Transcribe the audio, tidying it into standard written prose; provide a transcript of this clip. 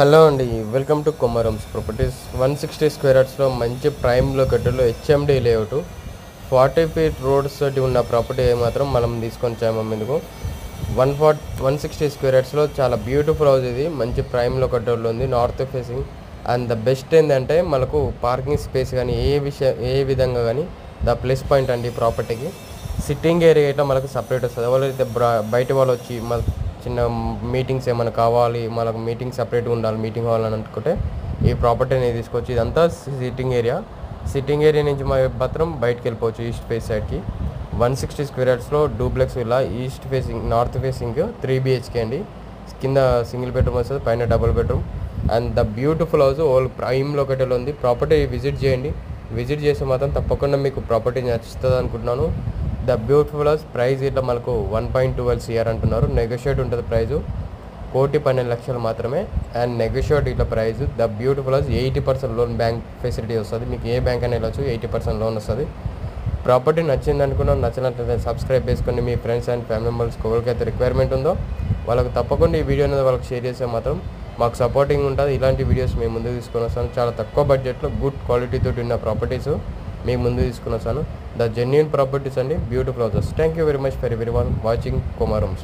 Hello అండి, welcome to Komaram's properties. 160 square యార్డ్స్లో మంచి ప్రైమ్ లొకేటర్లో హెచ్ఎండి లేఅవుట్ 40 ఫీట్ రోడ్స్ తోటి ఉన్న ప్రాపర్టీ మాత్రం మనం తీసుకొని వచ్చాము మీదకు. 160 స్క్వేర్ యార్డ్స్లో చాలా బ్యూటిఫుల్ హౌస్. ఇది మంచి ప్రైమ్ లొకేటర్లో ఉంది, north facing. And the best ఏంటంటే మనకు పార్కింగ్ స్పేస్ కానీ ఏ విధంగా కానీ ద ప్లస్ పాయింట్ అండి ప్రాపర్టీకి. సిట్టింగ్ ఏరియా ఇట్లా మనకు సపరేట్ వస్తుంది. ఎవరైతే బయట వాళ్ళు వచ్చి చిన్న మీటింగ్స్ ఏమైనా కావాలి, మనకు మీటింగ్ సపరేట్గా ఉండాలి, మీటింగ్ హాల్ అని అనుకుంటే ఈ ప్రాపర్టీని తీసుకొచ్చి ఇదంతా సిట్టింగ్ ఏరియా నుంచి మాత్రం బయటకు వెళ్ళిపోవచ్చు ఈస్ట్ ఫేస్ సైడ్కి. 160 స్క్వేర్ యార్డ్స్లో డూప్లెక్స్ ఇలా east facing north facing 3 BHK అండి. కింద సింగిల్ బెడ్రూమ్ వస్తుంది, పైన double bedroom. And the beautiful house ఓల్ ప్రైమ్ లొకేటర్లో ఉంది. ప్రాపర్టీ విజిట్ చేయండి. విజిట్ చేస్తే మాత్రం తప్పకుండా మీకు ప్రాపర్టీ నచ్చుతుంది అనుకుంటున్నాను. ద బ్యూటిఫుల్ హౌస్ ప్రైస్ ఇట్లా మనకు 1.12 CR అంటున్నారు. నెగోషియేట్ ఉంటుంది ప్రైజు, 1,12,00,000 మాత్రమే. అండ్ నెగోషియేట్ ఇట్లా price. The beautiful house 80% loan bank facility వస్తుంది. మీకు ఏ బ్యాంక్ అయినా వెళ్ళచ్చు, 80% లోన్ వస్తుంది. ప్రాపర్టీ నచ్చింది అనుకున్నాను. నచ్చినట్లయితే సబ్స్క్రైబ్ చేసుకొని మీ ఫ్రెండ్స్ అండ్ ఫ్యామిలీ మెంబర్స్కి ఎవరికైతే రిక్వైర్మెంట్ ఉందో వాళ్ళకి తప్పకుండా ఈ వీడియో అనేది వాళ్ళకి షేర్ చేస్తే మాత్రం మాకు సపోర్టింగ్ ఉంటుంది. ఇలాంటి వీడియోస్ మేము ముందుకు తీసుకొని వస్తాను. చాలా తక్కువ బడ్జెట్లో గుడ్ క్వాలిటీతో ఉన్న ప్రాపర్టీస్ మేము ముందు తీసుకుని వస్తాను. ద జెన్యూన్ ప్రాపర్టీస్ అండి, beautiful houses. Thank you very much for everyone watching కొమరమ్స్.